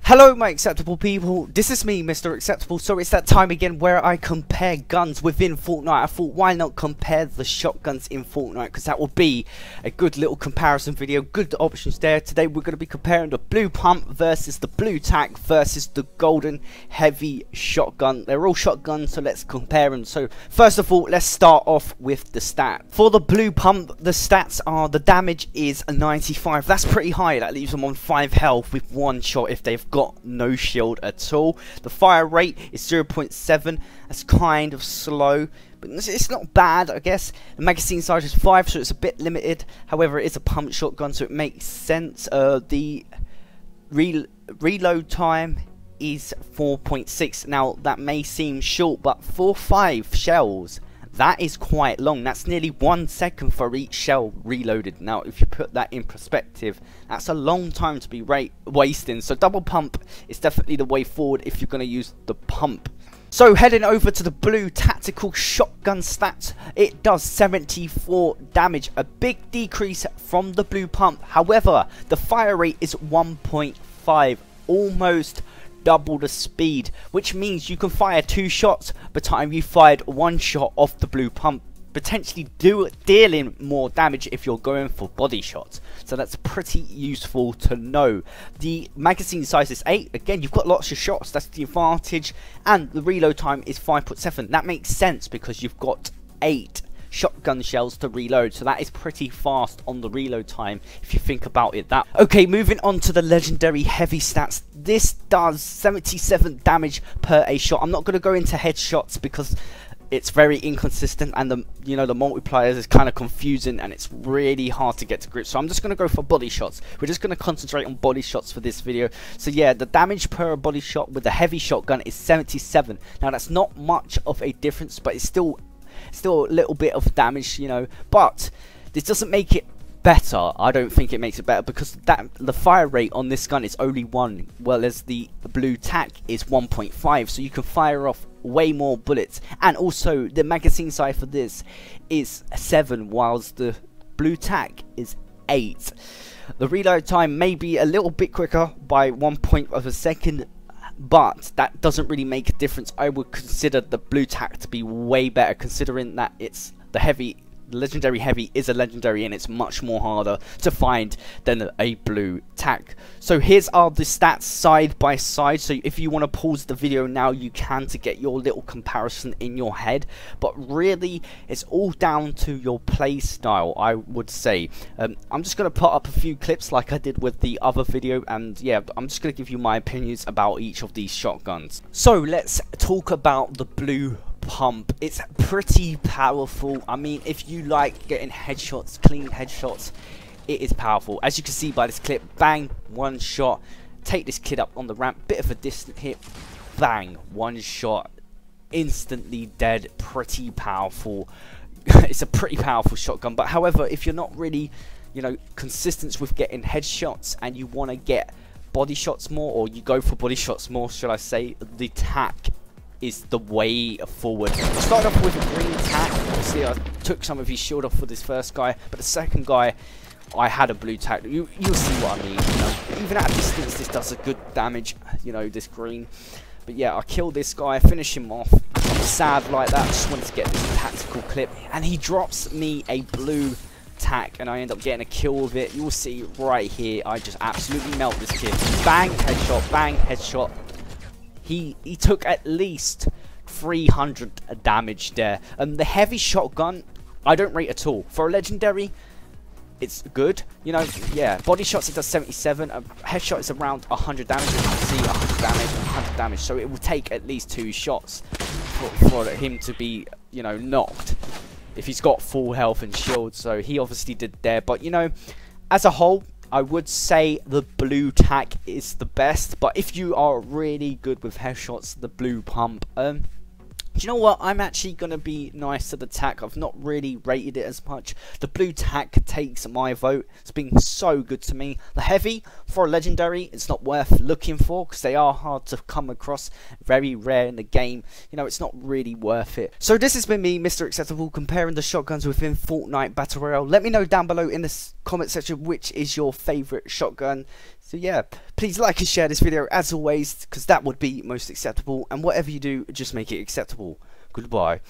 Hello my acceptable people, this is me Mr. Acceptable. So it's that time again where I compare guns within Fortnite. I thought why not compare the shotguns in Fortnite, because that will be a good little comparison video, good options there. Today we're going to be comparing the Blue Pump versus the Blue Tac versus the Golden Heavy Shotgun. They're all shotguns, so let's compare them. So first of all, let's start off with the stat. For the Blue Pump, the stats are the damage is 95, that's pretty high, that leaves them on 5 health with one shot if they've got no shield at all. The fire rate is 0.7, that's kind of slow, but it's not bad, I guess. The magazine size is 5, so it's a bit limited. However, it is a pump shotgun, so it makes sense. The reload time is 4.6. Now that may seem short, but for 5 shells, that is quite long. That's nearly 1 second for each shell reloaded. Now, if you put that in perspective, that's a long time to be wasting. So double pump is definitely the way forward if you're going to use the pump. So heading over to the Blue Tactical Shotgun stats, it does 74 damage, a big decrease from the Blue Pump. However, the fire rate is 1.5, almost double the speed, which means you can fire 2 shots by the time you fired 1 shot off the Blue Pump, potentially dealing more damage if you're going for body shots. So that's pretty useful to know. The magazine size is 8. Again, you've got lots of shots, that's the advantage. And the reload time is 5.7. That makes sense because you've got 8 shotgun shells to reload, so that is pretty fast on the reload time if you think about it that. Okay, moving on to the legendary heavy stats. This does 77 damage per a shot. I'm not going to go into headshots because it's very inconsistent, and the multipliers is kind of confusing and it's really hard to get to grips. So I'm just going to go for body shots. We're just going to concentrate on body shots for this video. So yeah, the damage per body shot with the heavy shotgun is 77. Now that's not much of a difference, but it's still a little bit of damage, but this doesn't make it better. I don't think it makes it better because the fire rate on this gun is only 1, whereas the Blue Tac is 1.5, so you can fire off way more bullets. And also the magazine size for this is 7, whilst the Blue Tac is 8. The reload time may be a little bit quicker by 1 second, but that doesn't really make a difference. I would consider the Blue Tac to be way better, considering that it's the legendary heavy is a legendary and it's much more harder to find than a Blue Tac. So here's are the stats side by side. So if you want to pause the video now, you can, to get your little comparison in your head, but really it's all down to your play style, I would say. I'm just going to put up a few clips like I did with the other video, and yeah, I'm just going to give you my opinions about each of these shotguns. So let's talk about the Blue Pump. It's pretty powerful. I mean, if you like getting headshots, clean headshots, it is powerful. As you can see by this clip, bang, 1 shot, take this kid up on the ramp, bit of a distant hit, bang, 1 shot, instantly dead. Pretty powerful. It's a pretty powerful shotgun. But however, if you're not really consistent with getting headshots and you want to get body shots more, or you go for body shots more, should I say, the Tac is the way forward. Start off with a green Tac. Obviously I took some of his shield off for this first guy, but the second guy I had a Blue Tac. You'll see what I mean. Even at a distance this does a good damage, this green. But yeah, I killed this guy, finish him off. I'm sad like that, just wanted to get this tactical clip, and he drops me a Blue Tac and I end up getting a kill with it. You'll see right here, I just absolutely melt this kid. Bang, headshot, bang, headshot. He took at least 300 damage there. The heavy shotgun, I don't rate at all. For a legendary, it's good. Yeah, body shots it does 77. A headshot is around 100 damage. As you can see, 100 damage and 100 damage. So it will take at least 2 shots for him to be, knocked, if he's got full health and shield. So he obviously did there. But, as a whole, I would say the Blue Tac is the best, but if you are really good with headshots, the Blue Pump. Do you know what? I'm actually going to be nice to the Tac. I've not really rated it as much. The Blue Tac takes my vote. It's been so good to me. The heavy, for a legendary, it's not worth looking for because they are hard to come across. Very rare in the game. It's not really worth it. So this has been me, Mr. Acceptable, comparing the shotguns within Fortnite Battle Royale. Let me know down below in the comment section which is your favourite shotgun. So yeah, please like and share this video as always, because that would be most acceptable, and whatever you do, just make it acceptable. Goodbye.